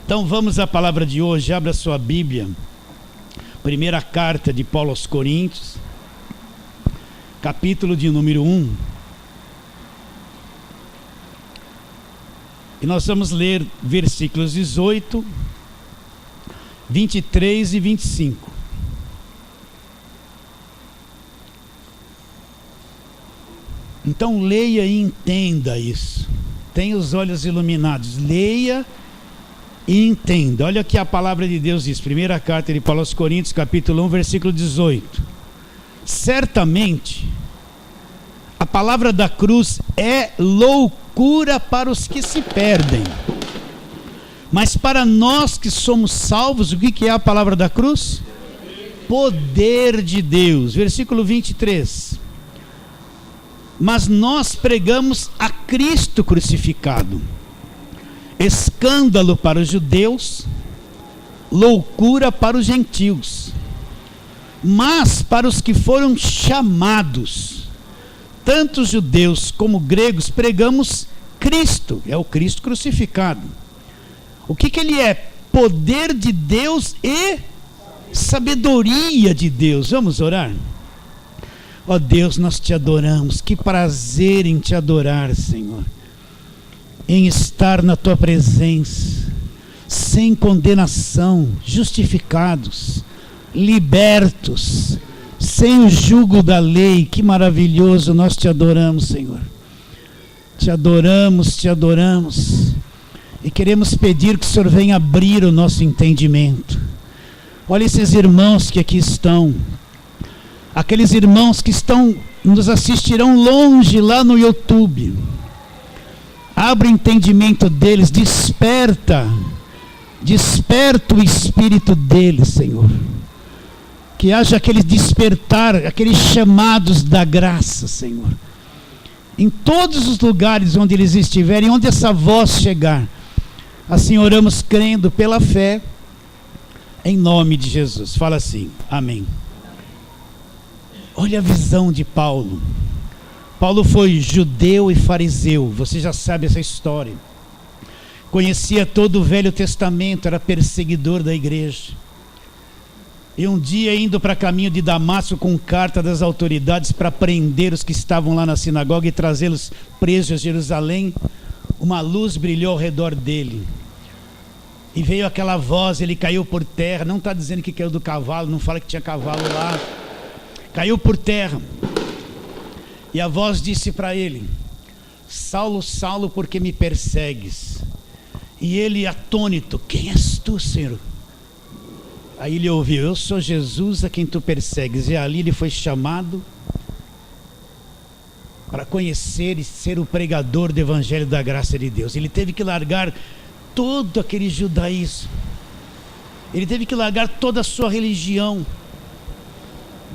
Então vamos à palavra de hoje. Abra sua Bíblia. Primeira carta de Paulo aos Coríntios, capítulo de número 1. E nós vamos ler versículos 18, 23 e 25. Então leia e entenda isso. Tenha os olhos iluminados. Leia e entenda. Olha o que a palavra de Deus diz. Primeira carta de Paulo aos Coríntios, capítulo 1, versículo 18. Certamente, a palavra da cruz é loucura para os que se perdem. Mas para nós que somos salvos, o que é a palavra da cruz? Poder de Deus. Versículo 23. Mas nós pregamos a Cristo crucificado, escândalo para os judeus, loucura para os gentios. Mas para os que foram chamados, tanto judeus como gregos, pregamos Cristo, é o Cristo crucificado. O que ele é? Poder de Deus e sabedoria de Deus. Vamos orar? Ó Deus, nós te adoramos. Que prazer em te adorar, Senhor, em estar na tua presença, sem condenação, justificados, libertos, sem o jugo da lei. Que maravilhoso, nós te adoramos, Senhor. Te adoramos, te adoramos. E queremos pedir que o Senhor venha abrir o nosso entendimento. Olha esses irmãos que aqui estão, aqueles irmãos que nos assistirão longe lá no YouTube. Abre o entendimento deles, desperta o espírito deles, Senhor. Que haja aquele despertar, aqueles chamados da graça, Senhor. Em todos os lugares onde eles estiverem, onde essa voz chegar. Assim oramos crendo pela fé, em nome de Jesus. Fala assim, amém. Olha a visão de Paulo. Paulo foi judeu e fariseu, você já sabe essa história. Conhecia todo o Velho Testamento, era perseguidor da igreja. E um dia, indo para caminho de Damasco com carta das autoridades para prender os que estavam lá na sinagoga e trazê-los presos a Jerusalém, uma luz brilhou ao redor dele. E veio aquela voz, ele caiu por terra. Não está dizendo que caiu do cavalo, não fala que tinha cavalo lá. Caiu por terra. E a voz disse para ele: Saulo, Saulo, por que me persegues? E ele, atônito: quem és tu, Senhor? Aí ele ouviu: eu sou Jesus a quem tu persegues. E ali ele foi chamado para conhecer e ser o pregador do evangelho da graça de Deus. Ele teve que largar todo aquele judaísmo. Ele teve que largar toda a sua religião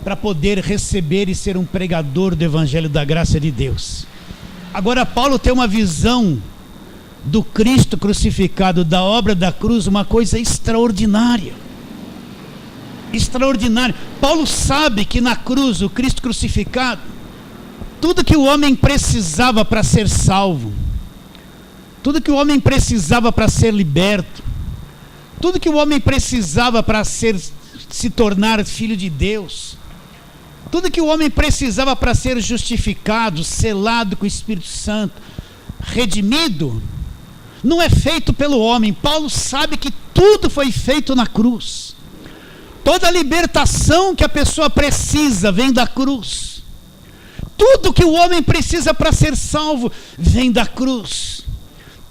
para poder receber e ser um pregador do evangelho da graça de Deus. Agora Paulo tem uma visão do Cristo crucificado, da obra da cruz, uma coisa extraordinária. Extraordinário. Paulo sabe que na cruz, o Cristo crucificado, tudo que o homem precisava para ser salvo, tudo que o homem precisava para ser liberto, tudo que o homem precisava para se tornar filho de Deus, tudo que o homem precisava para ser justificado, selado com o Espírito Santo, redimido, não é feito pelo homem. Paulo sabe que tudo foi feito na cruz. Toda a libertação que a pessoa precisa vem da cruz. Tudo que o homem precisa para ser salvo vem da cruz.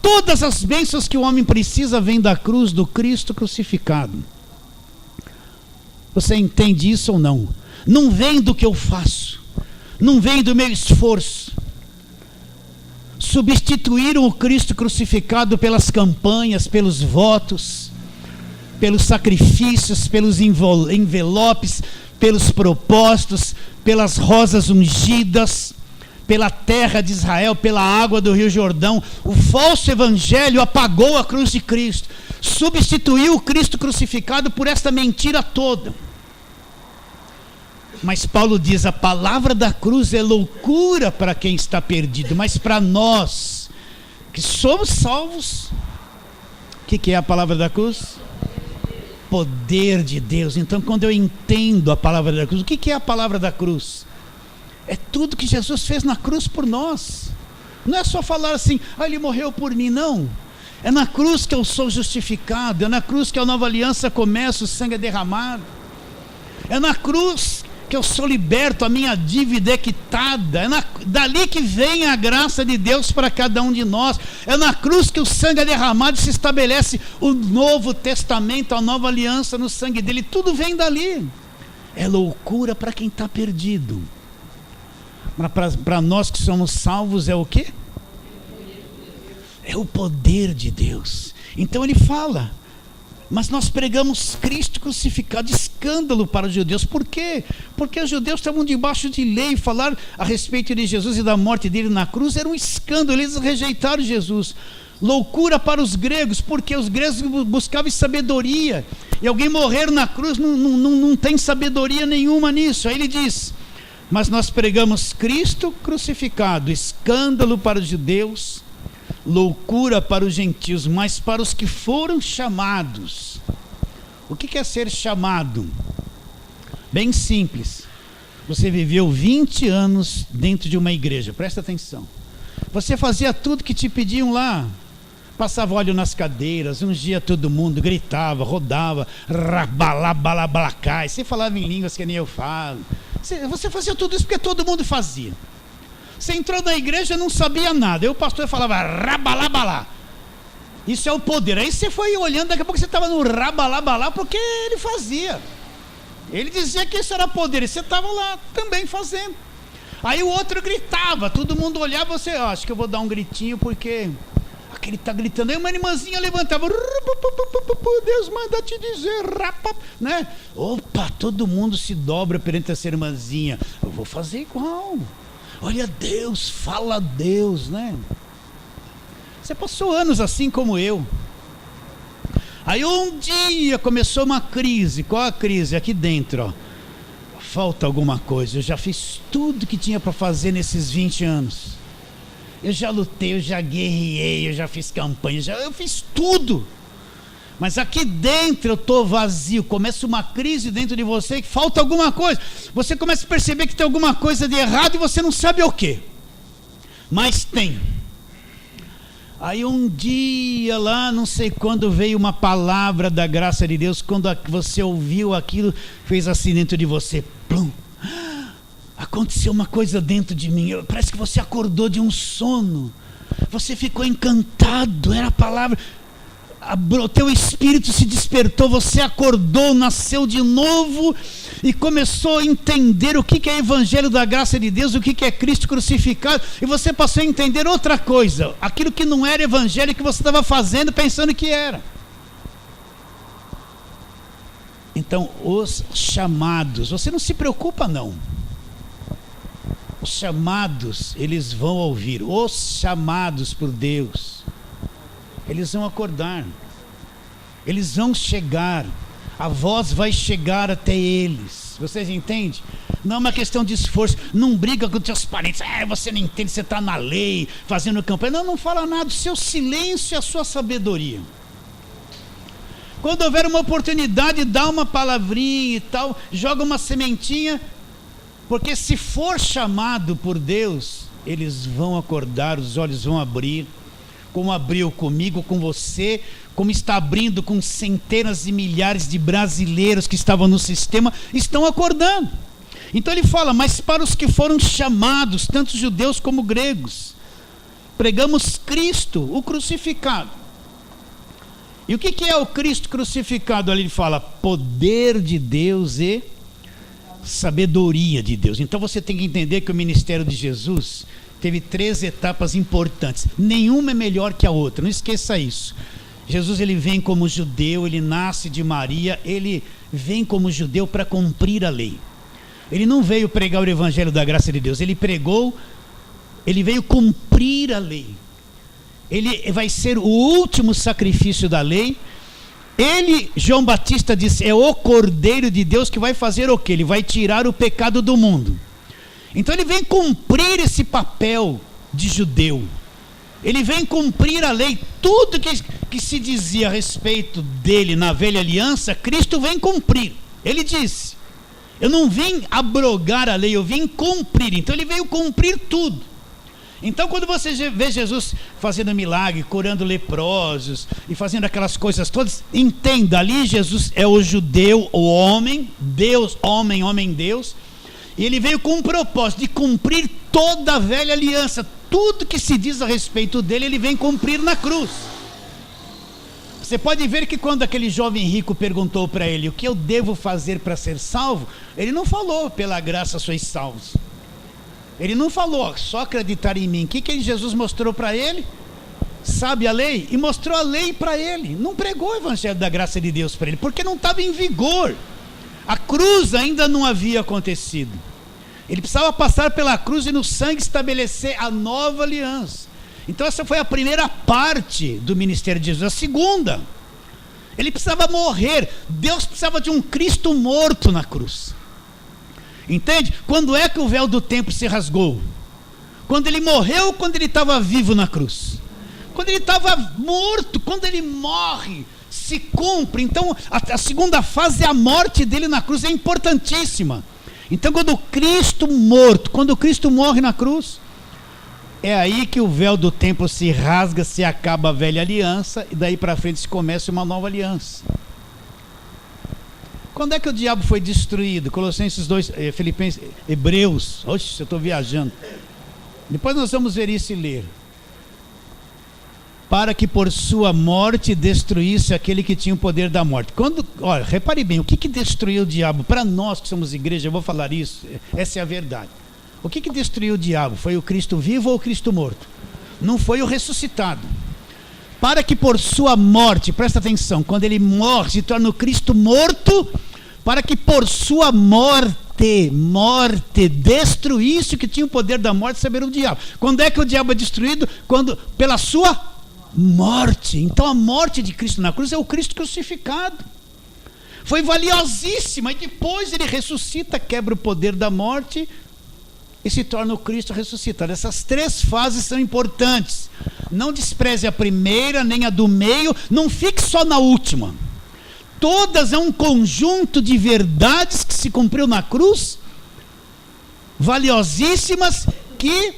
Todas as bênçãos que o homem precisa vêm da cruz do Cristo crucificado. Você entende isso ou não? Não vem do que eu faço, não vem do meu esforço. Substituíram o Cristo crucificado pelas campanhas, pelos votos, pelos sacrifícios, pelos envelopes, pelos propósitos, pelas rosas ungidas, pela terra de Israel, pela água do Rio Jordão. O falso evangelho apagou a cruz de Cristo, substituiu o Cristo crucificado por esta mentira toda. Mas Paulo diz: a palavra da cruz é loucura para quem está perdido, mas para nós que somos salvos, que é a palavra da cruz? Poder de Deus. Então, quando eu entendo a palavra da cruz, o que é a palavra da cruz? É tudo que Jesus fez na cruz por nós. Não é só falar assim, ele morreu por mim, não. É na cruz que eu sou justificado, é na cruz que a nova aliança começa, o sangue é derramado. É na cruz que eu sou liberto, a minha dívida é quitada. Dali que vem a graça de Deus para cada um de nós. É na cruz que o sangue é derramado e se estabelece o novo testamento, a nova aliança no sangue dele. Tudo vem dali. É loucura para quem está perdido. Para nós que somos salvos é o quê? É o poder de Deus. Então ele fala, mas nós pregamos Cristo crucificado, escândalo para os judeus. Por quê? Porque os judeus estavam debaixo de lei. Falar a respeito de Jesus e da morte dele na cruz era um escândalo. Eles rejeitaram Jesus. Loucura para os gregos, porque os gregos buscavam sabedoria, e alguém morrer na cruz não tem sabedoria nenhuma nisso. Aí ele diz, mas nós pregamos Cristo crucificado, escândalo para os judeus, loucura para os gentios, mas para os que foram chamados. O que é ser chamado? Bem simples. Você viveu 20 anos dentro de uma igreja, presta atenção. Você fazia tudo que te pediam lá. Passava óleo nas cadeiras, ungia todo mundo, gritava, rodava, rabalabalabacai. Você falava em línguas que nem eu falo. Você fazia tudo isso porque todo mundo fazia. Você entrou na igreja e não sabia nada. Aí o pastor falava rabalabalá. Isso é o poder. Aí você foi olhando, daqui a pouco você estava no rabalabalá porque ele fazia. Ele dizia que isso era poder e você estava lá também fazendo. Aí o outro gritava, todo mundo olhava, você, acho que eu vou dar um gritinho porque aquele está gritando. Aí uma irmãzinha levantava, Deus manda te dizer, né? Opa, todo mundo se dobra perante essa irmãzinha. Eu vou fazer igual. Olha Deus, fala a Deus, né? Você passou anos assim como eu. Aí um dia começou uma crise. Qual a crise? Aqui dentro, ó. Falta alguma coisa. Eu já fiz tudo que tinha para fazer nesses 20 anos. Eu já lutei, eu já guerriei, eu já fiz campanha, eu fiz tudo. Mas aqui dentro eu estou vazio. Começa uma crise dentro de você que falta alguma coisa. Você começa a perceber que tem alguma coisa de errado e você não sabe o que. Mas tem. Aí um dia lá, não sei quando, veio uma palavra da graça de Deus. Quando você ouviu aquilo, fez assim dentro de você. Plum. Aconteceu uma coisa dentro de mim. Parece que você acordou de um sono. Você ficou encantado. Era a palavra. O teu espírito se despertou. Você acordou, nasceu de novo e começou a entender o que é o evangelho da graça de Deus, o que é Cristo crucificado. E você passou a entender outra coisa. Aquilo que não era evangelho, que você estava fazendo pensando que era. Então, os chamados, você não se preocupa não. Os chamados, eles vão ouvir. Os chamados por Deus, eles vão acordar. Eles vão chegar. A voz vai chegar até eles. Vocês entendem? Não é uma questão de esforço. Não briga com os teus parentes. Você não entende, você está na lei, fazendo campanha. Não fala nada. O seu silêncio é a sua sabedoria. Quando houver uma oportunidade, dá uma palavrinha e tal, joga uma sementinha. Porque se for chamado por Deus, eles vão acordar, os olhos vão abrir, como abriu comigo, com você, como está abrindo com centenas e milhares de brasileiros que estavam no sistema, estão acordando. Então ele fala, mas para os que foram chamados, tanto judeus como gregos, pregamos Cristo, o crucificado. E o que é o Cristo crucificado? Ali ele fala, poder de Deus e sabedoria de Deus. Então você tem que entender que o ministério de Jesus teve 3 etapas importantes. Nenhuma é melhor que a outra, não esqueça isso. Jesus, ele vem como judeu, ele nasce de Maria, ele vem como judeu para cumprir a lei. Ele não veio pregar o evangelho da graça de Deus, ele veio cumprir a lei. Ele vai ser o último sacrifício da lei. Ele, João Batista disse, é o Cordeiro de Deus que vai fazer o quê? Ele vai tirar o pecado do mundo. Então ele vem cumprir esse papel de judeu. Ele vem cumprir a lei. Tudo que se dizia a respeito dele na velha aliança, Cristo vem cumprir. Ele disse: eu não vim abrogar a lei, eu vim cumprir. Então ele veio cumprir tudo. Então quando você vê Jesus fazendo milagre, curando leprosos e fazendo aquelas coisas todas, entenda, ali Jesus é o judeu, o homem, Deus, homem, Deus, e ele veio com um propósito de cumprir toda a velha aliança. Tudo que se diz a respeito dele, ele vem cumprir na cruz. Você pode ver que quando aquele jovem rico perguntou para ele: o que eu devo fazer para ser salvo? Ele não falou: pela graça sois salvos. Ele não falou: só acreditar em mim. O que Jesus mostrou para ele? Sabe a lei? E mostrou a lei para ele. Não pregou o evangelho da graça de Deus para ele, porque não estava em vigor. A cruz ainda não havia acontecido. Ele precisava passar pela cruz e no sangue estabelecer a nova aliança. Então essa foi a primeira parte do ministério de Jesus. A segunda, ele precisava morrer. Deus precisava de um Cristo morto na cruz. Entende? Quando é que o véu do templo se rasgou? Quando ele morreu ou quando ele estava vivo na cruz? Quando ele estava morto. Quando ele morre, se cumpre. Então a segunda fase é a morte dele na cruz. É importantíssima. Então quando Cristo morre na cruz, é aí que o véu do templo se rasga, se acaba a velha aliança, e daí para frente se começa uma nova aliança. Quando é que o diabo foi destruído? Colossenses 2, Filipenses, Hebreus. Oxe, eu estou viajando. Depois nós vamos ver isso e ler. Para que por sua morte destruísse aquele que tinha o poder da morte. Olha, repare bem, o que destruiu o diabo? Para nós que somos igreja, eu vou falar isso, essa é a verdade. O que destruiu o diabo? Foi o Cristo vivo ou o Cristo morto? Não foi o ressuscitado. Para que por sua morte, presta atenção, quando ele morre, se torna o Cristo morto, para que por sua morte, destruísse o que tinha o poder da morte, saber o diabo. Quando é que o diabo é destruído? Pela sua morte. Então a morte de Cristo na cruz é o Cristo crucificado. Foi valiosíssima, e depois ele ressuscita, quebra o poder da morte e se torna o Cristo ressuscitado. Essas três fases são importantes. Não despreze a primeira, nem a do meio, não fique só na última. Todas é um conjunto de verdades que se cumpriu na cruz, valiosíssimas, que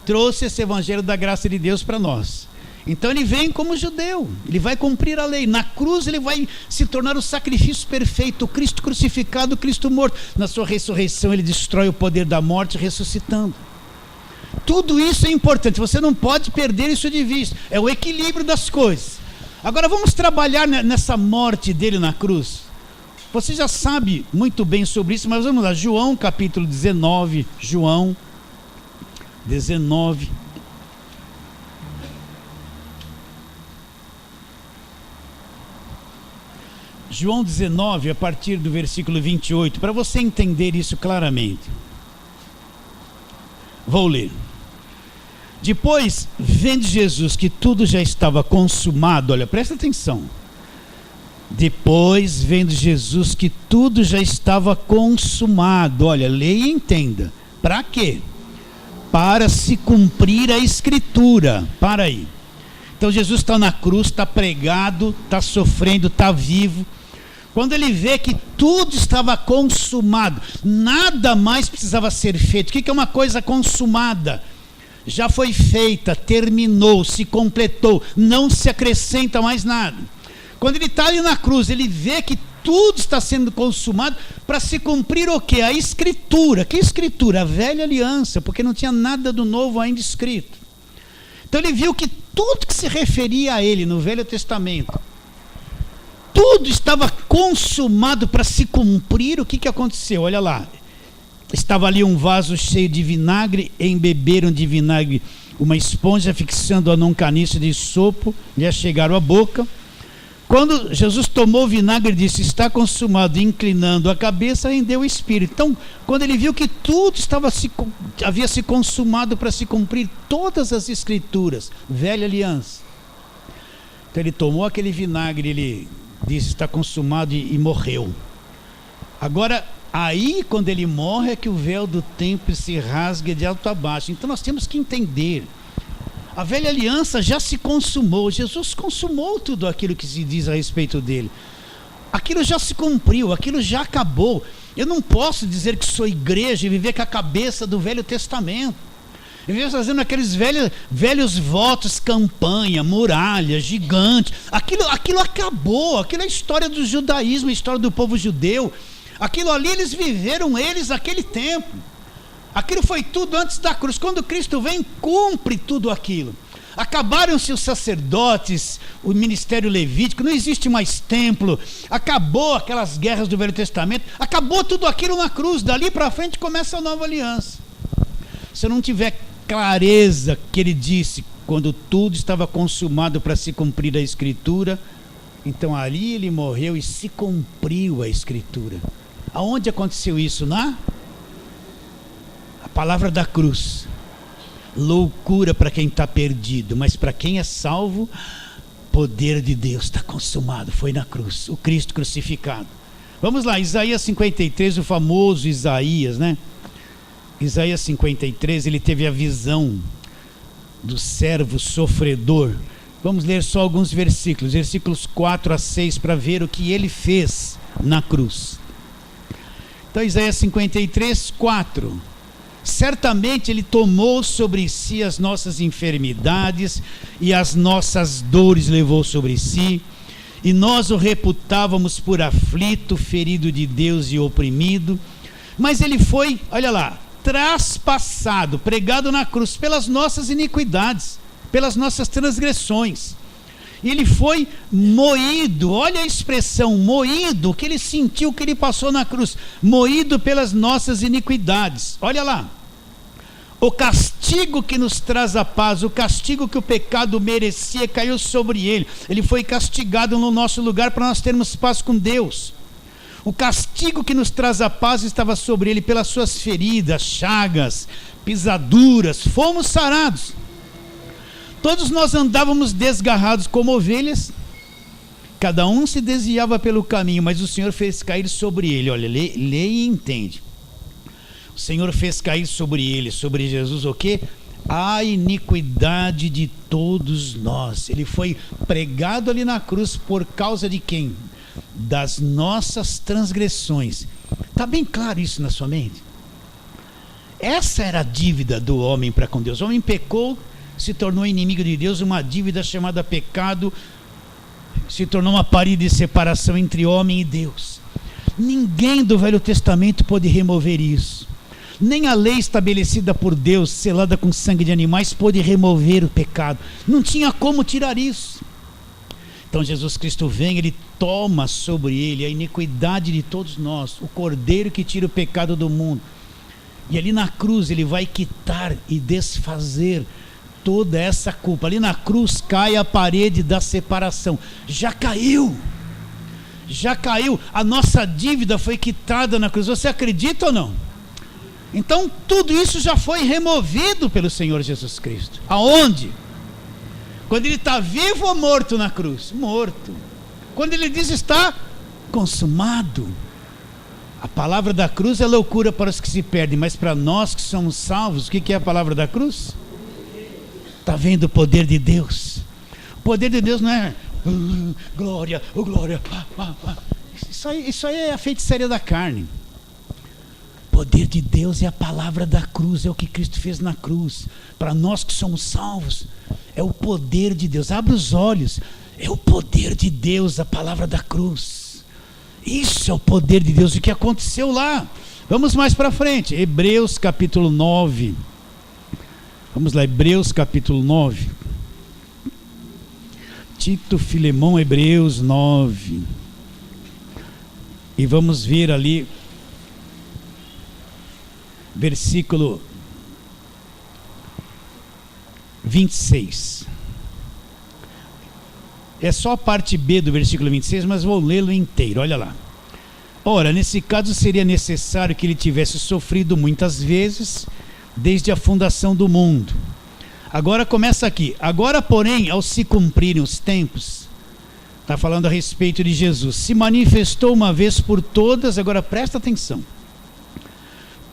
trouxe esse evangelho da graça de Deus para nós. Então ele vem como judeu, ele vai cumprir a lei. Na cruz ele vai se tornar o sacrifício perfeito, o Cristo crucificado, o Cristo morto. Na sua ressurreição ele destrói o poder da morte, ressuscitando. Tudo isso é importante, você não pode perder isso de vista. É o equilíbrio das coisas. Agora vamos trabalhar nessa morte dele na cruz. Você já sabe muito bem sobre isso, mas vamos lá. João capítulo 19, João 19. João 19, a partir do versículo 28, para você entender isso claramente. Vou ler. Depois, vendo Jesus que tudo já estava consumado, olha, presta atenção. Depois, vendo Jesus que tudo já estava consumado, olha, leia e entenda. Para quê? Para se cumprir a Escritura. Para aí. Então Jesus está na cruz, está pregado, está sofrendo, está vivo. Quando ele vê que tudo estava consumado, nada mais precisava ser feito. O que é uma coisa consumada? Já foi feita, terminou, se completou, não se acrescenta mais nada. Quando ele está ali na cruz, ele vê que tudo está sendo consumado para se cumprir o quê? A Escritura. Que Escritura? A velha aliança, porque não tinha nada do novo ainda escrito. Então ele viu que tudo que se referia a ele no Velho Testamento, tudo estava consumado para se cumprir. O que aconteceu? Olha lá, estava ali um vaso cheio de vinagre, embeberam de vinagre uma esponja, fixando-a num caniço de sopo, lhe achegaram a boca. Quando Jesus tomou o vinagre, disse: está consumado, inclinando a cabeça, rendeu o espírito. Então, quando ele viu que tudo havia se consumado para se cumprir todas as Escrituras, velha aliança, então ele tomou aquele vinagre, ele disse: está consumado, e morreu. Agora, aí quando ele morre é que o véu do templo se rasga de alto a baixo. Então nós temos que entender, A velha aliança já se consumou. Jesus consumou tudo aquilo que se diz a respeito dele. Aquilo já se cumpriu, aquilo já acabou. Eu não posso dizer que sou igreja e viver com a cabeça do Velho Testamento. Eu vivo fazendo aqueles velhos votos, campanha, muralha, gigante. Aquilo acabou, aquilo é a história do judaísmo, a história do povo judeu. Aquilo ali eles viveram aquele tempo. Aquilo foi tudo antes da cruz. Quando Cristo vem, cumpre tudo aquilo. Acabaram-se os sacerdotes, o ministério levítico, não existe mais templo, acabou aquelas guerras do Velho Testamento, acabou tudo aquilo na cruz. Dali para frente começa a nova aliança. Se eu não tiver clareza que ele disse, quando tudo estava consumado para se cumprir a Escritura, então ali ele morreu e se cumpriu a Escritura. Aonde aconteceu isso? A palavra da cruz. Loucura para quem está perdido, mas para quem é salvo, poder de Deus está consumado, foi na cruz, o Cristo crucificado. Vamos lá, Isaías 53, o famoso Isaías, né? Isaías 53, ele teve a visão do servo sofredor. Vamos ler só alguns versículos, versículos 4 a 6, para ver o que ele fez na cruz. Então Isaías 53, 4. Certamente ele tomou sobre si as nossas enfermidades e as nossas dores levou sobre si, e nós o reputávamos por aflito, ferido de Deus e oprimido, mas ele foi, olha lá, traspassado, pregado na cruz pelas nossas iniquidades, pelas nossas transgressões. Ele foi moído, olha a expressão, moído, o que ele sentiu, o que ele passou na cruz, moído pelas nossas iniquidades. Olha lá, o castigo que nos traz a paz, o castigo que o pecado merecia, caiu sobre ele. Ele foi castigado no nosso lugar para nós termos paz com Deus. O castigo que nos traz a paz estava sobre ele, pelas suas feridas, chagas, pisaduras, fomos sarados. Todos nós andávamos desgarrados como ovelhas, cada um se desviava pelo caminho, mas o Senhor fez cair sobre ele, olha, lê e entende. O Senhor fez cair sobre ele, sobre Jesus, o quê? A iniquidade de todos nós. Ele foi pregado ali na cruz por causa de quem? Das nossas transgressões. Está bem claro isso na sua mente? Essa era a dívida do homem para com Deus. O homem pecou, se tornou inimigo de Deus, uma dívida chamada pecado, se tornou uma parede de separação entre homem e Deus. Ninguém do Velho Testamento pôde remover isso. Nem a lei estabelecida por Deus, selada com sangue de animais, pôde remover o pecado. Não tinha como tirar isso. Então Jesus Cristo vem, ele toma sobre ele a iniquidade de todos nós, o cordeiro que tira o pecado do mundo. E ali na cruz ele vai quitar e desfazer toda essa culpa. Ali na cruz cai a parede da separação. Já caiu, a nossa dívida foi quitada na cruz. Você acredita ou não? Então tudo isso já foi removido pelo Senhor Jesus Cristo. Aonde? Quando ele está vivo ou morto na cruz? Morto. Quando ele diz está consumado. A palavra da cruz é loucura para os que se perdem, mas para nós que somos salvos, o que é a palavra da cruz? Está vendo o poder de Deus? O poder de Deus não é glória, glória. Isso aí é a feitiçaria da carne. O poder de Deus é a palavra da cruz, é o que Cristo fez na cruz. Para nós que somos salvos, é o poder de Deus. Abre os olhos, é o poder de Deus, a palavra da cruz. Isso é o poder de Deus, o que aconteceu lá. Vamos mais para frente, Hebreus capítulo 9. Vamos lá, Hebreus capítulo 9. Tito, Filemão, Hebreus 9. E vamos ver ali versículo 26. É só a parte B do versículo 26, mas vou lê-lo inteiro, olha lá. Ora, nesse caso seria necessário que ele tivesse sofrido muitas vezes, desde a fundação do mundo. Agora começa aqui. Agora, porém, ao se cumprirem os tempos, está falando a respeito de Jesus, se manifestou uma vez por todas, agora presta atenção,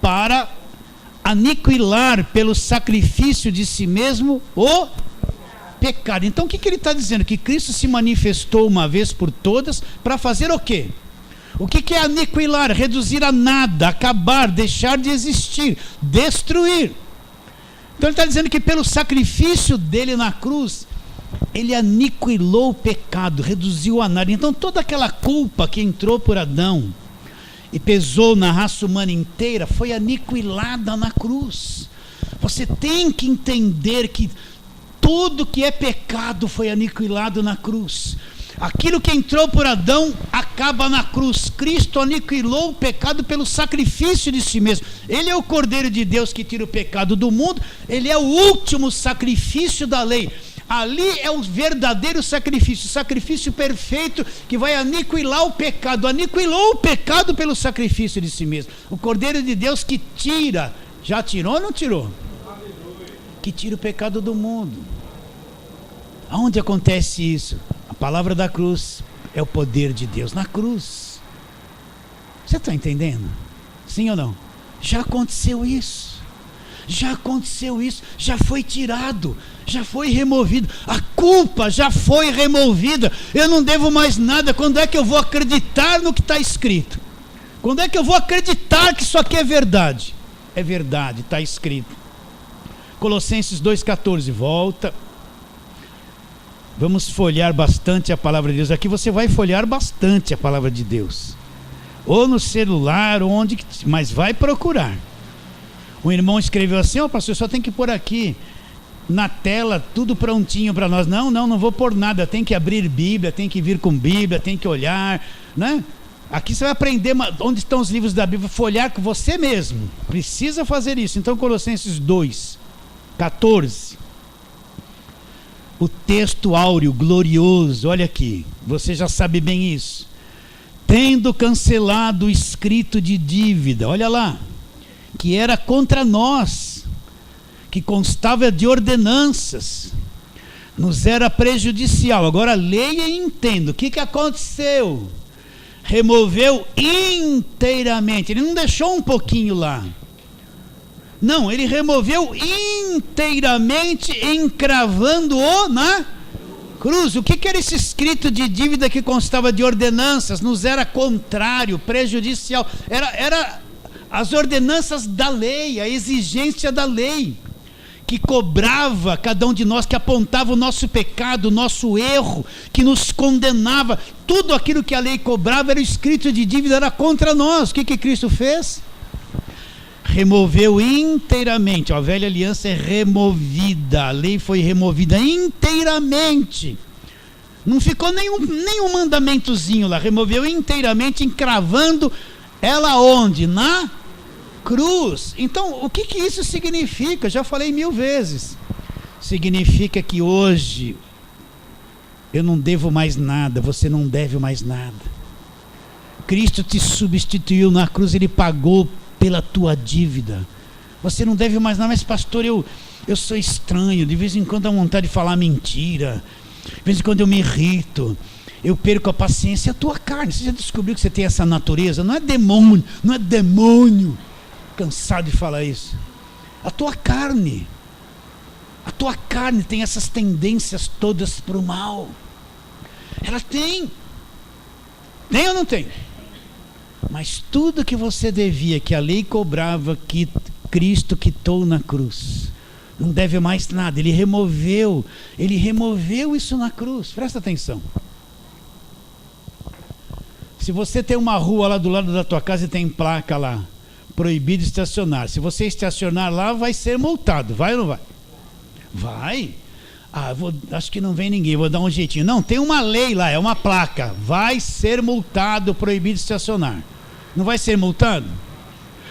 para aniquilar pelo sacrifício de si mesmo o pecado. Então o que ele está dizendo? Que Cristo se manifestou uma vez por todas para fazer o quê? O que é aniquilar? Reduzir a nada, acabar, deixar de existir, destruir. Então ele está dizendo que pelo sacrifício dele na cruz, ele aniquilou o pecado, reduziu a nada. Então toda aquela culpa que entrou por Adão e pesou na raça humana inteira, foi aniquilada na cruz. Você tem que entender que tudo que é pecado foi aniquilado na cruz. Aquilo que entrou por Adão acaba na cruz. Cristo aniquilou o pecado pelo sacrifício de si mesmo. Ele é o Cordeiro de Deus que tira o pecado do mundo. Ele é o último sacrifício da lei. Ali é o verdadeiro sacrifício, o sacrifício perfeito que vai aniquilar o pecado. Aniquilou o pecado pelo sacrifício de si mesmo. O Cordeiro de Deus que tira, já tirou ou não tirou? Que tira o pecado do mundo. Aonde acontece isso? A palavra da cruz é o poder de Deus na cruz. Você está entendendo? Sim ou não? Já aconteceu isso. Já aconteceu isso. Já foi tirado. Já foi removido. A culpa já foi removida. Eu não devo mais nada. Quando é que eu vou acreditar no que está escrito? Quando é que eu vou acreditar que isso aqui é verdade? É verdade, está escrito. Colossenses 2,14, volta. Vamos folhear bastante a palavra de Deus. Aqui você vai folhear bastante a palavra de Deus. Ou no celular, ou onde, mas vai procurar. Um irmão escreveu assim: pastor, só tem que pôr aqui na tela tudo prontinho para nós. Não vou pôr nada. Tem que abrir Bíblia, tem que vir com Bíblia, tem que olhar, né? Aqui você vai aprender onde estão os livros da Bíblia, folhear com você mesmo. Precisa fazer isso. Então Colossenses 2,14. O texto áureo, glorioso, olha aqui, você já sabe bem isso. Tendo cancelado o escrito de dívida, olha lá, que era contra nós, que constava de ordenanças, nos era prejudicial. Agora leia e entenda, o que aconteceu? Removeu inteiramente, ele não deixou um pouquinho lá. Não, ele removeu inteiramente, encravando-o na cruz. O que era esse escrito de dívida que constava de ordenanças? Nos era contrário, prejudicial. Era as ordenanças da lei, a exigência da lei, que cobrava cada um de nós, que apontava o nosso pecado, o nosso erro, que nos condenava. Tudo aquilo que a lei cobrava era escrito de dívida, era contra nós. O que Cristo fez? Removeu inteiramente. A velha aliança é removida, a lei foi removida inteiramente. Não ficou nenhum mandamentozinho lá. Removeu inteiramente, encravando ela onde? Na cruz. Então, o que isso significa? Já falei 1000 vezes. Significa que hoje eu não devo mais nada, você não deve mais nada. Cristo te substituiu na cruz, ele pagou pela tua dívida. Você não deve mais nada. Mas pastor, eu sou estranho, de vez em quando dá vontade de falar mentira, de vez em quando eu me irrito, eu perco a paciência. É a tua carne. Você já descobriu que você tem essa natureza? Não é demônio, cansado de falar isso. A tua carne tem essas tendências todas para o mal. Ela tem ou não tem? Mas tudo que você devia, que a lei cobrava, que Cristo quitou na cruz, não deve mais nada. Ele removeu isso na cruz. Presta atenção. Se você tem uma rua lá do lado da tua casa e tem placa lá, proibido estacionar, se você estacionar lá, vai ser multado, vai ou não vai? Vai. Acho que não vem ninguém, vou dar um jeitinho. Não, tem uma lei lá, é uma placa. Vai ser multado, proibido estacionar. Não vai ser multado?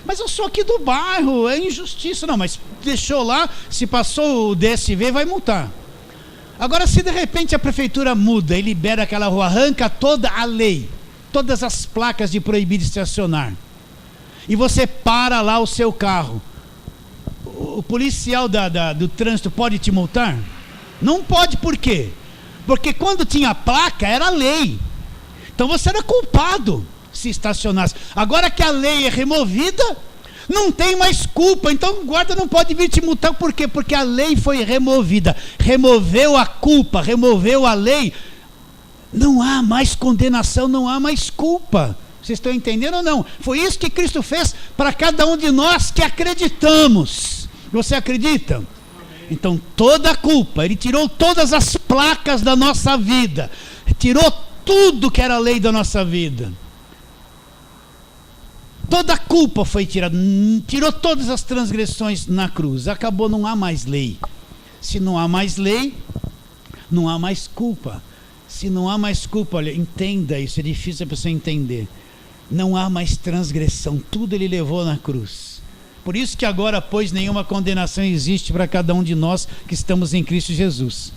Mas eu sou aqui do bairro, é injustiça. Não, mas deixou lá, se passou o DSV, vai multar. Agora, se de repente a prefeitura muda e libera aquela rua, arranca toda a lei, todas as placas de proibido estacionar, e você para lá o seu carro, o policial do trânsito pode te multar? Não pode. Por quê? Porque quando tinha placa era lei, então você era culpado se estacionasse. Agora que a lei é removida, não tem mais culpa. Então o guarda não pode vir te multar. Por quê? Porque a lei foi removida. Removeu a culpa, removeu a lei. Não há mais condenação, não há mais culpa. Vocês estão entendendo ou não? Foi isso que Cristo fez para cada um de nós que acreditamos. Você acredita? Então toda a culpa, Ele tirou todas as placas da nossa vida. Tirou tudo que era a lei da nossa vida. Toda a culpa foi tirada. Tirou todas as transgressões na cruz. Acabou, não há mais lei. Se não há mais lei, não há mais culpa. Se não há mais culpa, olha, entenda isso, é difícil a pessoa entender. Não há mais transgressão, tudo Ele levou na cruz. Por isso que agora, pois, nenhuma condenação existe para cada um de nós que estamos em Cristo Jesus.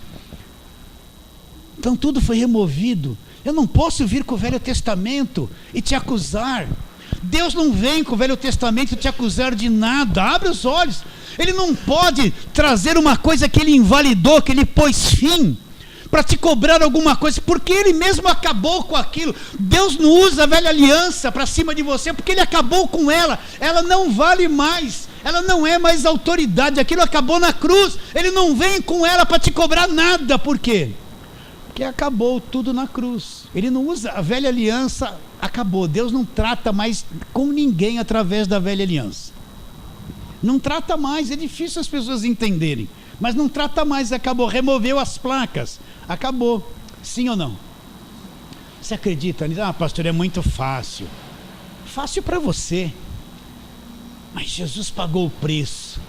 Então tudo foi removido. Eu não posso vir com o Velho Testamento e te acusar. Deus não vem com o Velho Testamento te acusar de nada. Abre os olhos. Ele não pode trazer uma coisa que Ele invalidou, que Ele pôs fim, para te cobrar alguma coisa, porque Ele mesmo acabou com aquilo. Deus não usa a velha aliança para cima de você, porque Ele acabou com ela. Ela não vale mais, ela não é mais autoridade, aquilo acabou na cruz. Ele não vem com ela para te cobrar nada. Por quê? Porque acabou tudo na cruz. Ele não usa a velha aliança, acabou. Deus não trata mais com ninguém através da velha aliança. Não trata mais, é difícil as pessoas entenderem. Mas não trata mais, acabou, removeu as placas, acabou. Sim ou não? Você acredita nisso? Ah, pastor, é muito fácil. Fácil para você, mas Jesus pagou o preço.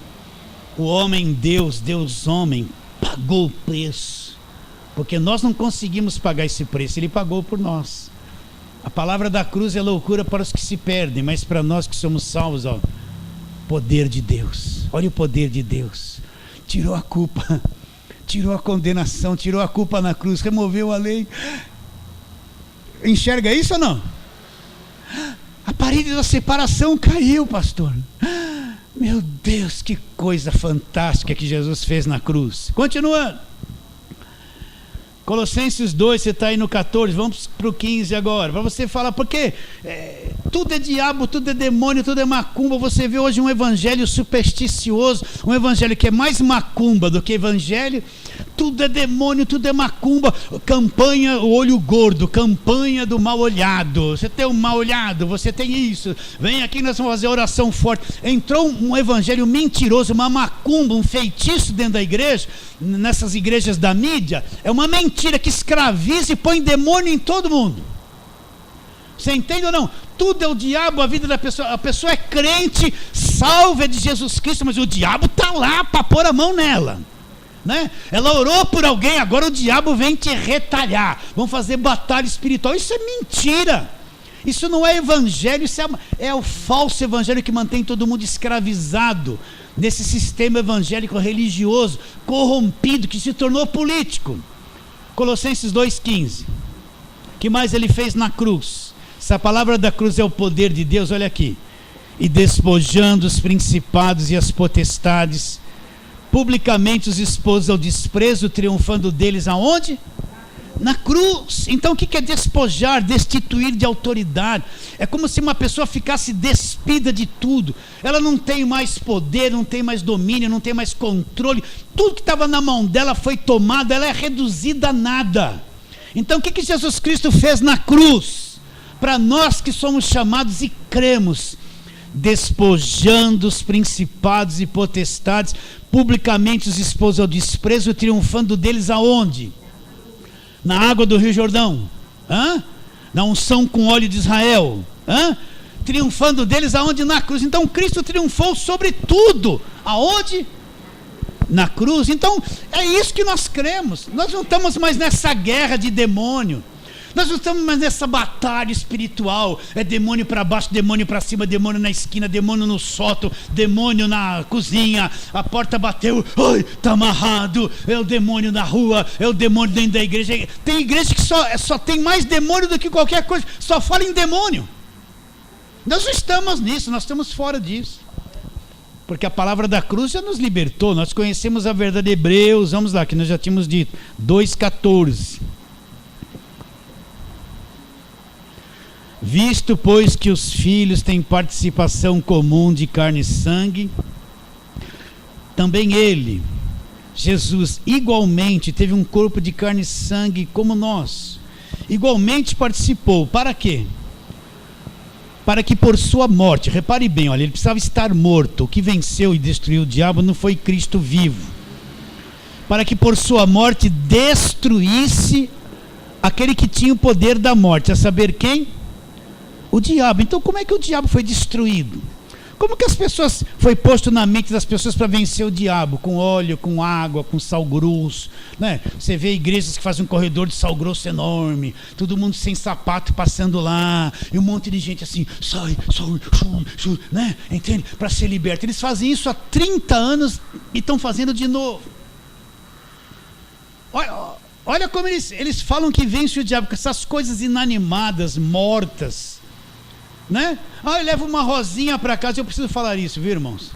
O homem Deus, Deus homem, pagou o preço, porque nós não conseguimos pagar esse preço. Ele pagou por nós. A palavra da cruz é loucura para os que se perdem, mas para nós que somos salvos, ó, poder de Deus. Olha o poder de Deus. Tirou a culpa, tirou a condenação, tirou a culpa na cruz, removeu a lei. Enxerga isso ou não? A parede da separação caiu, pastor. Meu Deus, que coisa fantástica que Jesus fez na cruz. Continuando. Colossenses 2, você está aí no 14, vamos para o 15 agora, para você falar, porque tudo é diabo, tudo é demônio, tudo é macumba. Você vê hoje um evangelho supersticioso, um evangelho que é mais macumba do que evangelho. Tudo é demônio, tudo é macumba. Campanha, o olho gordo, campanha do mal olhado. Você tem um mal olhado, você tem isso. Vem aqui, nós vamos fazer oração forte. Entrou um evangelho mentiroso, uma macumba, um feitiço dentro da igreja, nessas igrejas da mídia. É uma mentira que escraviza e põe demônio em todo mundo. Você entende ou não? Tudo é o diabo, a vida da pessoa. A pessoa é crente, salva de Jesus Cristo, mas o diabo está lá para pôr a mão nela. Né? Ela orou por alguém, agora o diabo vem te retalhar. Vão fazer batalha espiritual. Isso é mentira. Isso não é evangelho, isso é o falso evangelho que mantém todo mundo escravizado nesse sistema evangélico religioso, corrompido, que se tornou político. Colossenses 2,15. O que mais ele fez na cruz? Se a palavra da cruz é o poder de Deus, olha aqui. E despojando os principados e as potestades, publicamente os expôs ao desprezo, triunfando deles aonde? Na cruz. Então o que é despojar, destituir de autoridade? É como se uma pessoa ficasse despida de tudo. Ela não tem mais poder, não tem mais domínio, não tem mais controle. Tudo que estava na mão dela foi tomado, ela é reduzida a nada. Então o que Jesus Cristo fez na cruz? Para nós que somos chamados e cremos, despojando os principados e potestades, publicamente os expôs ao desprezo, triunfando deles aonde? Na água do Rio Jordão, na unção com óleo de Israel, triunfando deles aonde? Na cruz. Então Cristo triunfou sobre tudo, aonde? Na cruz. Então é isso que nós cremos. Nós não estamos mais nessa guerra de demônio, nós não estamos mais nessa batalha espiritual. É demônio para baixo, demônio para cima, demônio na esquina, demônio no sótão, demônio na cozinha, a porta bateu, ai, está amarrado, é o demônio na rua, é o demônio dentro da igreja. Tem igreja que só tem mais demônio do que qualquer coisa, só fala em demônio. Nós não estamos nisso, nós estamos fora disso, porque a palavra da cruz já nos libertou. Nós conhecemos a verdade de Hebreus, vamos lá, que nós já tínhamos dito, 2,14. Visto, pois, que os filhos têm participação comum de carne e sangue, também ele, Jesus, igualmente teve um corpo de carne e sangue como nós. Igualmente participou. Para quê? Para que por sua morte, repare bem, olha, ele precisava estar morto. O que venceu e destruiu o diabo não foi Cristo vivo. Para que por sua morte destruísse aquele que tinha o poder da morte, a saber quem? O diabo. Então como é que o diabo foi destruído? Como que as pessoas, foi posto na mente das pessoas para vencer o diabo? Com óleo, com água, com sal grosso, né? Você vê igrejas que fazem um corredor de sal grosso enorme, todo mundo sem sapato passando lá, e um monte de gente assim, sai, né? Entende? Para ser liberto. Eles fazem isso há 30 anos e estão fazendo de novo. Olha como eles falam que vence o diabo com essas coisas inanimadas, mortas, né? Eu levo uma rosinha para casa. Eu preciso falar isso, viu, irmãos?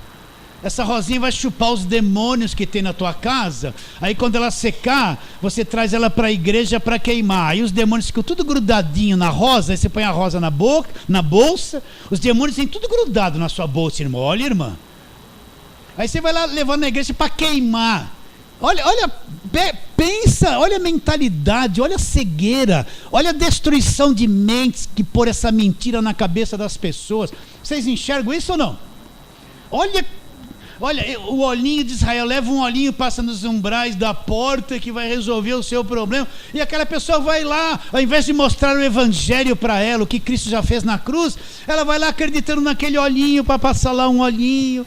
Essa rosinha vai chupar os demônios que tem na tua casa. Aí quando ela secar, você traz ela para a igreja para queimar. Aí os demônios ficam tudo grudadinho na rosa. Aí você põe a rosa na boca, na bolsa. Os demônios têm tudo grudado na sua bolsa, irmão. Olha, irmã. Aí você vai lá levando na igreja para queimar. Olha, pensa, olha a mentalidade, olha a cegueira, olha a destruição de mentes que pôr essa mentira na cabeça das pessoas. Vocês enxergam isso ou não? Olha, o olhinho de Israel, leva um olhinho, passa nos umbrais da porta que vai resolver o seu problema, e aquela pessoa vai lá, ao invés de mostrar o evangelho para ela, o que Cristo já fez na cruz, ela vai lá acreditando naquele olhinho, para passar lá um olhinho.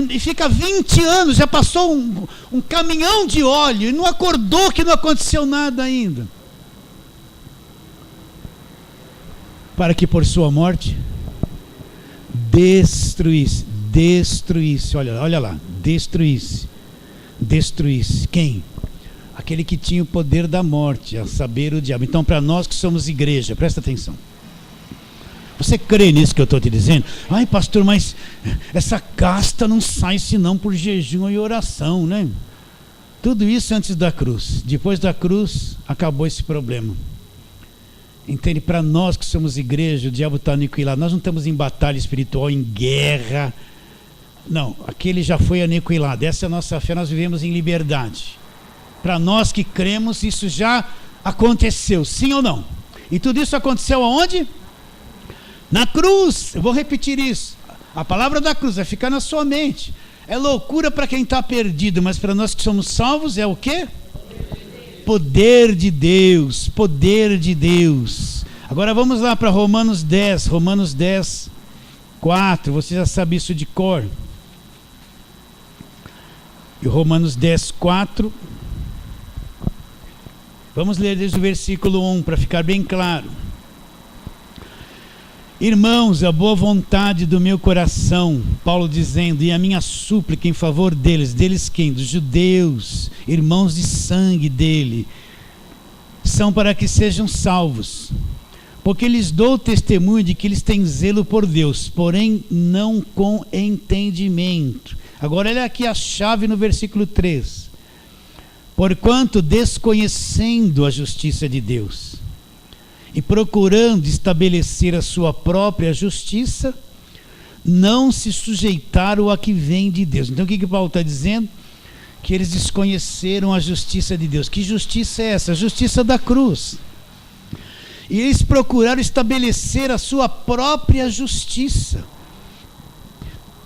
E fica 20 anos, já passou um caminhão de óleo, e não acordou que não aconteceu nada ainda. Para que por sua morte destruísse, olha lá, destruísse. Quem? Aquele que tinha o poder da morte, a saber, o diabo. Então, para nós que somos igreja, presta atenção. Você crê nisso que eu estou te dizendo? Ai, pastor, mas essa casta não sai senão por jejum e oração, né? Tudo isso antes da cruz. Depois da cruz, acabou esse problema. Entende? Para nós que somos igreja, o diabo está aniquilado. Nós não estamos em batalha espiritual, em guerra. Não, aquele já foi aniquilado. Essa é a nossa fé, nós vivemos em liberdade. Para nós que cremos, isso já aconteceu, sim ou não? E tudo isso aconteceu aonde? Na cruz. Eu vou repetir isso. A palavra da cruz vai ficar na sua mente. É loucura para quem está perdido, mas para nós que somos salvos é o quê? Poder de Deus. Poder de Deus. Agora vamos lá para Romanos 10. Romanos 10, 4. Você já sabe isso de cor. E Romanos 10, 4. Vamos ler desde o versículo 1 para ficar bem claro. Irmãos, a boa vontade do meu coração, Paulo dizendo, e a minha súplica em favor deles quem? Dos judeus, irmãos de sangue dele, são para que sejam salvos, porque lhes dou testemunho de que eles têm zelo por Deus, porém não com entendimento. Agora olha aqui a chave no versículo 3. Porquanto desconhecendo a justiça de Deus, e procurando estabelecer a sua própria justiça, não se sujeitaram a que vem de Deus. Então o que Paulo está dizendo? Que eles desconheceram a justiça de Deus. Que justiça é essa? A justiça da cruz. E eles procuraram estabelecer a sua própria justiça,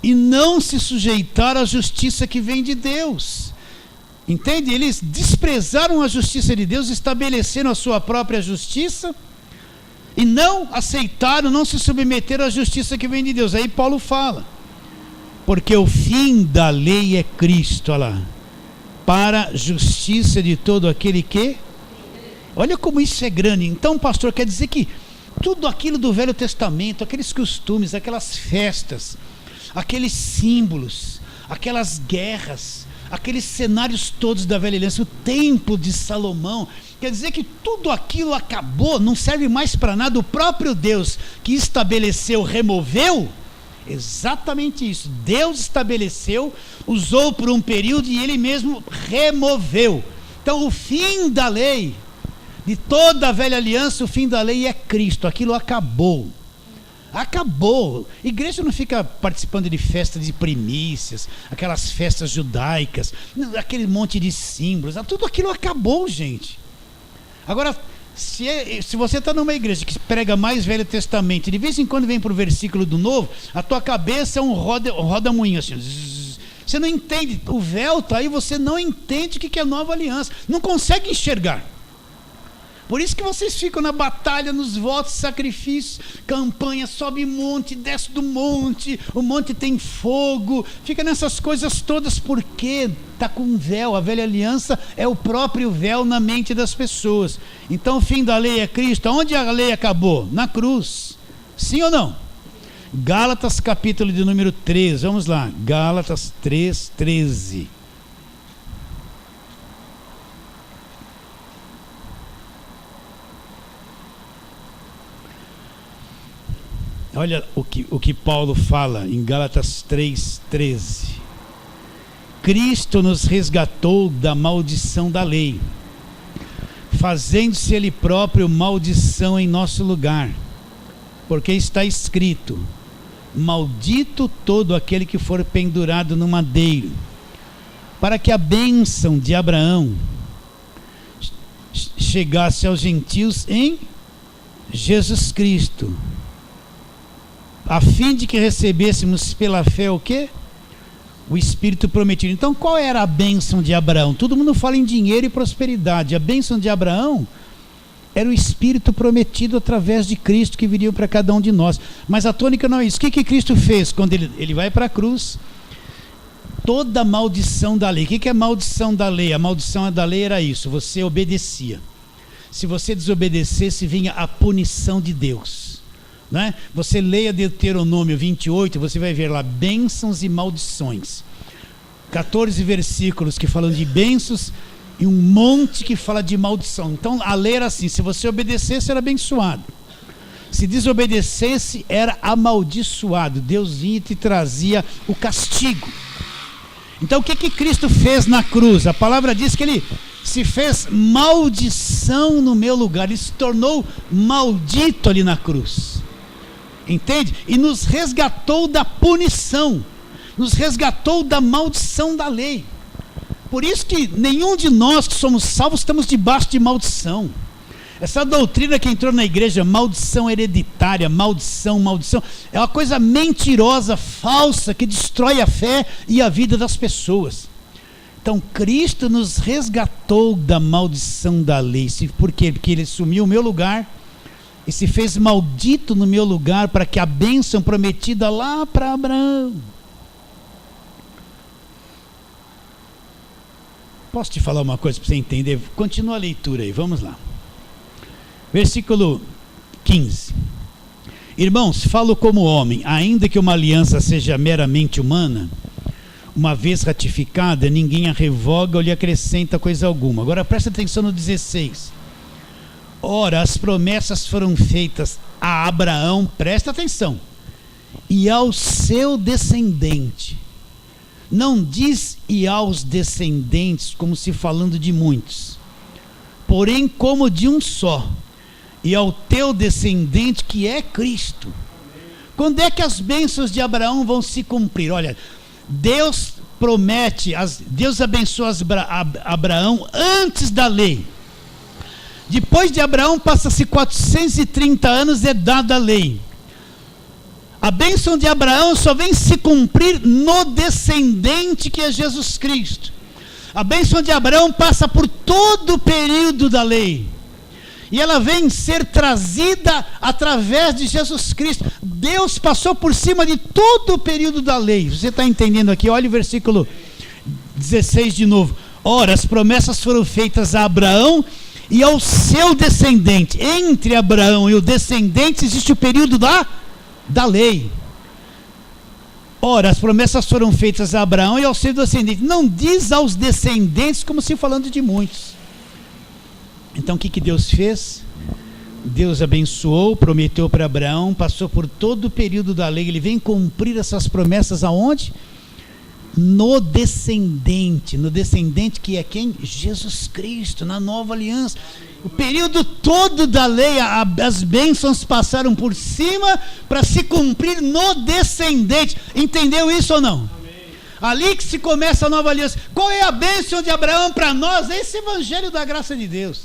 e não se sujeitaram à justiça que vem de Deus. Entende? Eles desprezaram a justiça de Deus, estabeleceram a sua própria justiça, e não aceitaram, não se submeteram à justiça que vem de Deus. Aí Paulo fala, porque o fim da lei é Cristo, olha lá, para a justiça de todo aquele que... Olha como isso é grande. Então, pastor, quer dizer que tudo aquilo do Velho Testamento, aqueles costumes, aquelas festas, aqueles símbolos, aquelas guerras, aqueles cenários todos da Velha Aliança, o templo de Salomão, quer dizer que tudo aquilo acabou, não serve mais para nada. O próprio Deus que estabeleceu, removeu? Exatamente isso. Deus estabeleceu, usou por um período e ele mesmo removeu. Então o fim da lei de toda a velha aliança, o fim da lei é Cristo. Aquilo acabou. Acabou. Igreja não fica participando de festas de primícias, aquelas festas judaicas, aquele monte de símbolos. Tudo aquilo acabou, gente. Agora, se você está numa igreja que prega mais Velho Testamento, de vez em quando vem para o versículo do Novo, a tua cabeça é um roda-moinho assim. Você não entende. O véu está aí, você não entende o que é nova aliança. Não consegue enxergar. Por isso que vocês ficam na batalha, nos votos, sacrifícios, campanha, sobe monte, desce do monte, o monte tem fogo, fica nessas coisas todas, porque está com um véu. A velha aliança é o próprio véu na mente das pessoas. Então o fim da lei é Cristo. Onde a lei acabou? Na cruz. Sim ou não? Gálatas capítulo de número 13, vamos lá, Gálatas 3:13. Olha o que Paulo fala em Gálatas 3:13. Cristo nos resgatou da maldição da lei, fazendo-se Ele próprio maldição em nosso lugar, porque está escrito: maldito todo aquele que for pendurado no madeiro, para que a bênção de Abraão chegasse aos gentios em Jesus Cristo, a fim de que recebêssemos pela fé o quê? O Espírito prometido. Então qual era a bênção de Abraão? Todo mundo fala em dinheiro e prosperidade. A bênção de Abraão era o Espírito prometido através de Cristo, que viria para cada um de nós. Mas a tônica não é isso. O que Cristo fez quando ele vai para a cruz? Toda a maldição da lei. O que é maldição da lei? A maldição da lei era isso: você obedecia. Se você desobedecesse, vinha a punição de Deus. Né? Você leia Deuteronômio 28, você vai ver lá bênçãos e maldições. 14 versículos que falam de bênçãos e um monte que fala de maldição. Então a lei era assim: se você obedecesse, era abençoado. Se desobedecesse, era amaldiçoado. Deus vinha e te trazia o castigo. Então o que Cristo fez na cruz? A palavra diz que Ele se fez maldição no meu lugar. Ele se tornou maldito ali na cruz. Entende? E nos resgatou da punição, nos resgatou da maldição da lei. Por isso que nenhum de nós que somos salvos estamos debaixo de maldição. Essa doutrina que entrou na igreja, maldição hereditária, maldição, é uma coisa mentirosa, falsa, que destrói a fé e a vida das pessoas. Então Cristo nos resgatou da maldição da lei. Por quê? Porque Ele assumiu o meu lugar e se fez maldito no meu lugar, para que a bênção prometida lá para Abraão. Posso te falar uma coisa para você entender? Continua a leitura aí, vamos lá. Versículo 15. Irmãos, falo como homem, ainda que uma aliança seja meramente humana, uma vez ratificada, ninguém a revoga ou lhe acrescenta coisa alguma. Agora presta atenção no 16. Ora, as promessas foram feitas a Abraão, presta atenção, e ao seu descendente. Não diz e aos descendentes, como se falando de muitos, porém como de um só, e ao teu descendente, que é Cristo. Quando é que as bênçãos de Abraão vão se cumprir? Olha, Deus promete, Deus abençoa Abraão antes da lei. Depois de Abraão, passa-se 430 anos, é dada a lei. A bênção de Abraão só vem se cumprir no descendente, que é Jesus Cristo. A bênção de Abraão passa por todo o período da lei, e ela vem ser trazida através de Jesus Cristo. Deus passou por cima de todo o período da lei. Você está entendendo aqui? Olha o versículo 16 de novo. Ora, as promessas foram feitas a Abraão e ao seu descendente. Entre Abraão e o descendente existe o período da lei. Ora, as promessas foram feitas a Abraão e ao seu descendente. Não diz aos descendentes, como se falando de muitos. Então o que Deus fez? Deus abençoou, prometeu para Abraão, passou por todo o período da lei. Ele vem cumprir essas promessas aonde? no descendente que é quem? Jesus Cristo, na nova aliança. O período todo da lei, as bênçãos passaram por cima para se cumprir no descendente. Entendeu isso ou não? Ali que se começa a nova aliança. Qual é a bênção de Abraão para nós? É esse evangelho da graça de Deus.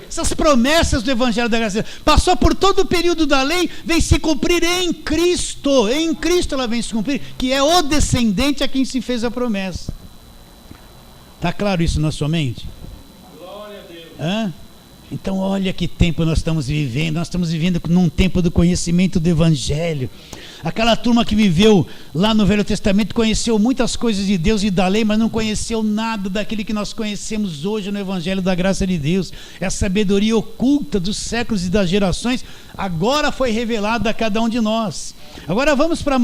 Essas promessas do evangelho da graça de Deus. Passou por todo o período da lei, vem se cumprir em Cristo. Em Cristo ela vem se cumprir, que é o descendente a quem se fez a promessa. Está claro isso na sua mente? Glória a Deus. Hã? Então olha que tempo nós estamos vivendo num tempo do conhecimento do evangelho. Aquela turma que viveu lá no Velho Testamento conheceu muitas coisas de Deus e da lei, mas não conheceu nada daquilo que nós conhecemos hoje no evangelho da graça de Deus. Essa sabedoria oculta dos séculos e das gerações agora foi revelada a cada um de nós. Agora vamos para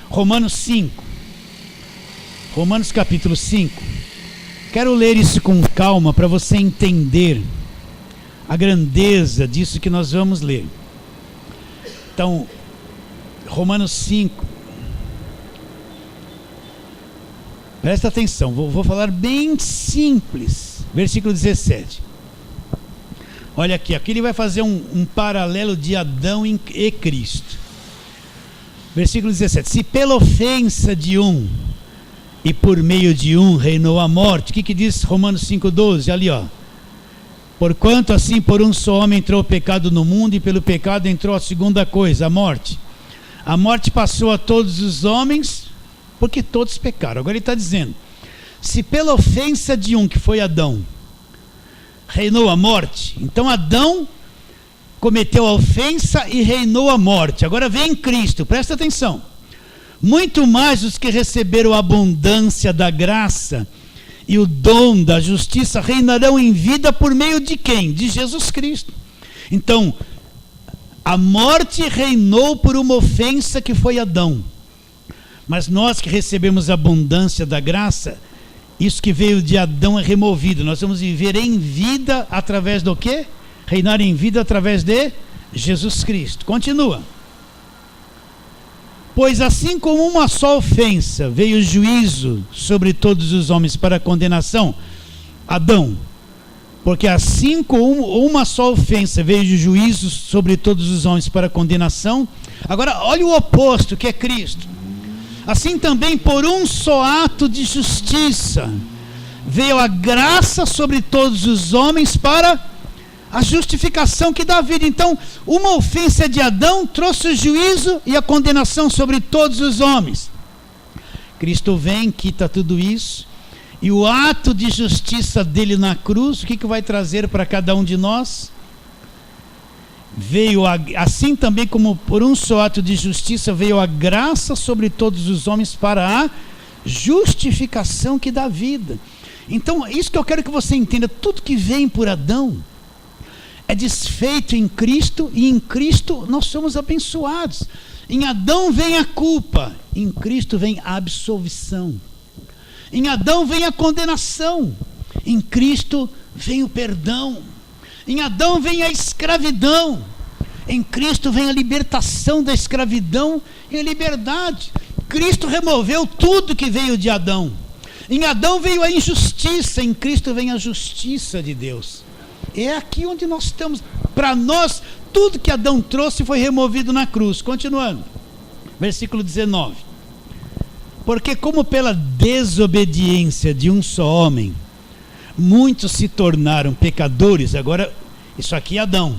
Romanos 5. Romanos capítulo 5. Quero ler isso com calma para você entender a grandeza disso que nós vamos ler. Então, Romanos 5. Presta atenção, vou falar bem simples. Versículo 17. Olha aqui ele vai fazer um paralelo de Adão e Cristo. Versículo 17. Se pela ofensa de um e por meio de um reinou a morte. O que diz Romanos 5,12? Ali, porquanto assim por um só homem entrou o pecado no mundo, e pelo pecado entrou a segunda coisa, a morte. A morte passou a todos os homens, porque todos pecaram. Agora ele está dizendo, se pela ofensa de um, que foi Adão, reinou a morte, então Adão cometeu a ofensa e reinou a morte. Agora vem Cristo, presta atenção. Muito mais os que receberam a abundância da graça e o dom da justiça reinarão em vida por meio de quem? De Jesus Cristo. Então, a morte reinou por uma ofensa que foi Adão. Mas nós que recebemos a abundância da graça, isso que veio de Adão é removido. Nós vamos viver em vida através do quê? Reinar em vida através de Jesus Cristo. Continua. Pois assim como uma só ofensa veio o juízo sobre todos os homens para condenação, Adão, porque assim como uma só ofensa veio o juízo sobre todos os homens para condenação, agora olha o oposto, que é Cristo. Assim também por um só ato de justiça veio a graça sobre todos os homens para a justificação que dá vida. Então, uma ofensa de Adão trouxe o juízo e a condenação sobre todos os homens. Cristo vem, quita tudo isso, e o ato de justiça dele na cruz, o que vai trazer para cada um de nós? Assim também como por um só ato de justiça veio a graça sobre todos os homens para a justificação que dá vida. Então, isso que eu quero que você entenda, tudo que vem por Adão é desfeito em Cristo, e em Cristo nós somos abençoados. Em Adão vem a culpa, em Cristo vem a absolvição. Em Adão vem a condenação, em Cristo vem o perdão. Em Adão vem a escravidão, em Cristo vem a libertação da escravidão e a liberdade. Cristo removeu tudo que veio de Adão. Em Adão veio a injustiça, em Cristo vem a justiça de Deus. É aqui onde nós estamos. Para nós, tudo que Adão trouxe foi removido na cruz. Continuando, versículo 19. Porque como pela desobediência de um só homem muitos se tornaram pecadores, agora isso aqui é Adão,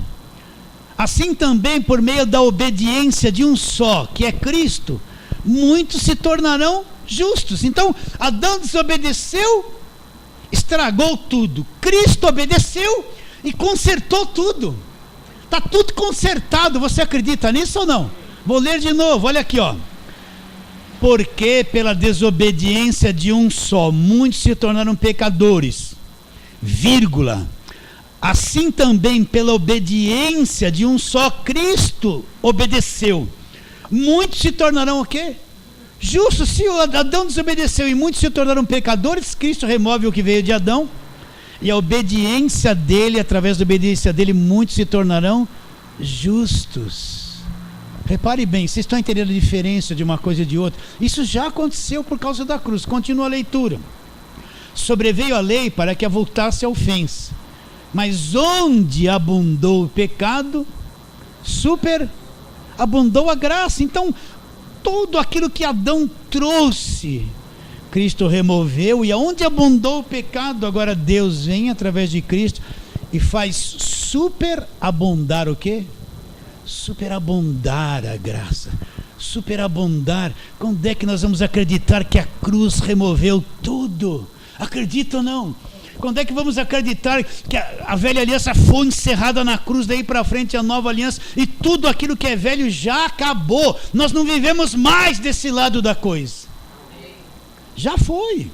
assim também por meio da obediência de um só, que é Cristo, muitos se tornarão justos. Então Adão desobedeceu, estragou tudo. Cristo obedeceu e consertou tudo. Está tudo consertado. Você acredita nisso ou não? Vou ler de novo, olha aqui, porque pela desobediência de um só muitos se tornaram pecadores, vírgula, assim também pela obediência de um só Cristo obedeceu, muitos se tornarão o quê? Justos. Se Adão desobedeceu e muitos se tornaram pecadores, Cristo remove o que veio de Adão, e a obediência dele, através da obediência dele, muitos se tornarão justos. Repare bem, vocês estão entendendo a diferença de uma coisa e de outra? Isso já aconteceu por causa da cruz. Continua a leitura. Sobreveio a lei para que avultasse a ofensa. Mas onde abundou o pecado, superabundou a graça. Então, tudo aquilo que Adão trouxe, Cristo removeu. E aonde abundou o pecado, agora Deus vem através de Cristo e faz superabundar o quê? Superabundar a graça. Superabundar. Quando é que nós vamos acreditar que a cruz removeu tudo? Acredita ou não? Quando é que vamos acreditar que a velha aliança foi encerrada na cruz, daí para frente a nova aliança, e tudo aquilo que é velho já acabou? Nós não vivemos mais desse lado da coisa. Já foi.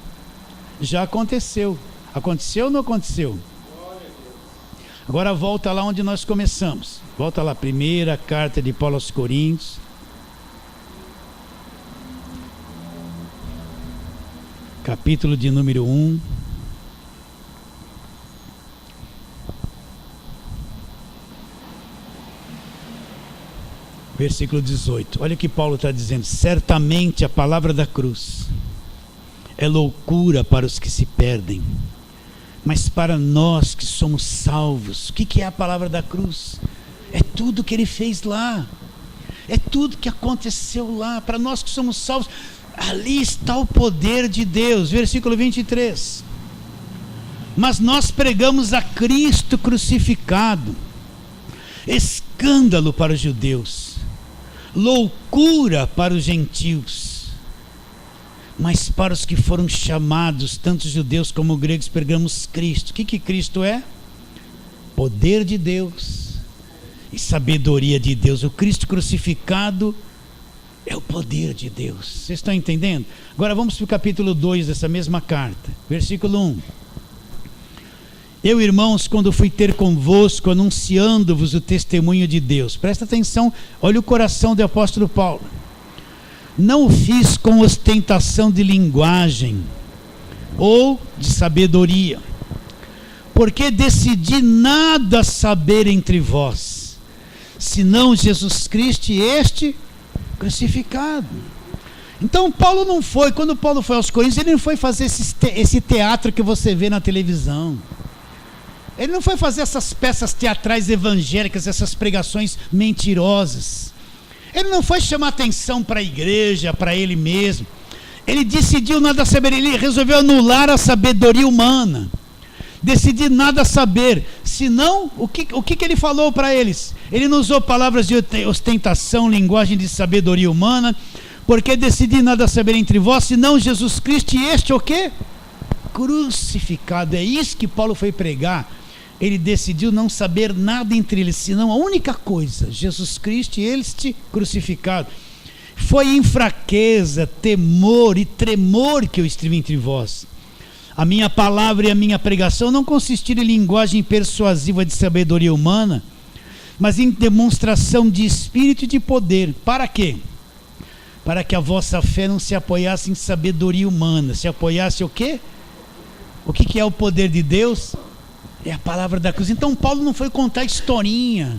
Já aconteceu. Aconteceu ou não aconteceu? Agora volta lá onde nós começamos. Volta lá, primeira carta de Paulo aos Coríntios. Capítulo de número 1. Versículo 18. Olha o que Paulo está dizendo. Certamente a palavra da cruz é loucura para os que se perdem, mas para nós que somos salvos, o que é a palavra da cruz? É tudo que ele fez lá, é tudo que aconteceu lá. Para nós que somos salvos, ali está o poder de Deus. Versículo 23. Mas nós pregamos a Cristo crucificado, escândalo para os judeus, loucura para os gentios. Mas para os que foram chamados, tanto judeus como gregos, pregamos Cristo. O que Cristo é? Poder de Deus e sabedoria de Deus. O Cristo crucificado é o poder de Deus. Vocês estão entendendo? Agora vamos para o capítulo 2 dessa mesma carta. Versículo 1. Eu, irmãos, quando fui ter convosco, anunciando-vos o testemunho de Deus. Presta atenção, olha o coração do apóstolo Paulo. Não o fiz com ostentação de linguagem ou de sabedoria, porque decidi nada saber entre vós, senão Jesus Cristo e este crucificado. Então Paulo não foi, quando Paulo foi aos Coríntios, ele não foi fazer esse teatro que você vê na televisão. Ele não foi fazer essas peças teatrais evangélicas, essas pregações mentirosas. Ele não foi chamar atenção para a igreja, para ele mesmo. Ele decidiu nada saber, ele resolveu anular a sabedoria humana. Decidi nada saber, senão, o que ele falou para eles? Ele não usou palavras de ostentação, linguagem de sabedoria humana, porque decidi nada saber entre vós, senão Jesus Cristo e este o quê? Crucificado. É isso que Paulo foi pregar. Ele decidiu não saber nada entre eles, senão a única coisa, Jesus Cristo e este crucificado. Foi em fraqueza, temor e tremor que eu estive entre vós. A minha palavra e a minha pregação não consistiram em linguagem persuasiva de sabedoria humana, mas em demonstração de espírito e de poder. Para quê? Para que a vossa fé não se apoiasse em sabedoria humana, se apoiasse o quê? O que é o poder de Deus? É a palavra da cruz. Então Paulo não foi contar historinha.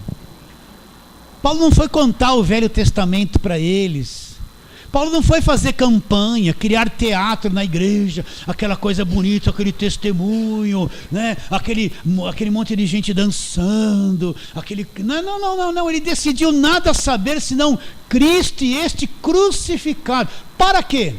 Paulo não foi contar o Velho Testamento para eles. Paulo não foi fazer campanha, criar teatro na igreja, aquela coisa bonita, aquele testemunho, né? aquele monte de gente dançando, Não, ele decidiu nada saber senão Cristo e este crucificado. Para quê?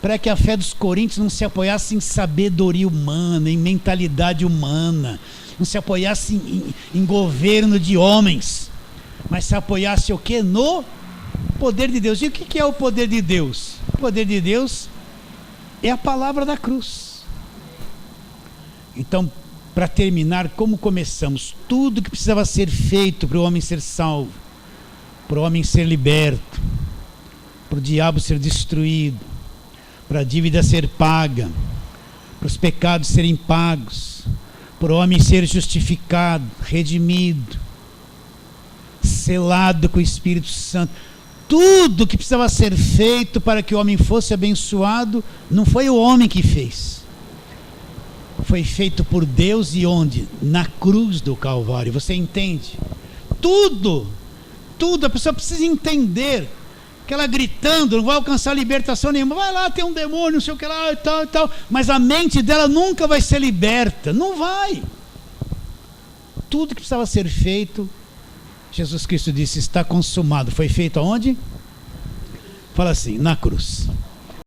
Para que a fé dos coríntios não se apoiasse em sabedoria humana, em mentalidade humana, não se apoiasse em governo de homens, mas se apoiasse o quê? No poder de Deus. E o que é o poder de Deus? O poder de Deus é a palavra da cruz. Então, para terminar, como começamos? Tudo que precisava ser feito para o homem ser salvo, para o homem ser liberto, para o diabo ser destruído, para a dívida ser paga, para os pecados serem pagos, para o homem ser justificado, redimido, selado com o Espírito Santo. Tudo que precisava ser feito para que o homem fosse abençoado, não foi o homem que fez. Foi feito por Deus e onde? Na cruz do Calvário. Você entende? Tudo tudo, a pessoa precisa entender que ela gritando não vai alcançar libertação nenhuma. Vai lá, tem um demônio, não sei o que lá, e tal, mas a mente dela nunca vai ser liberta, não vai. Tudo que precisava ser feito, Jesus Cristo disse, está consumado. Foi feito aonde? Fala assim, na cruz.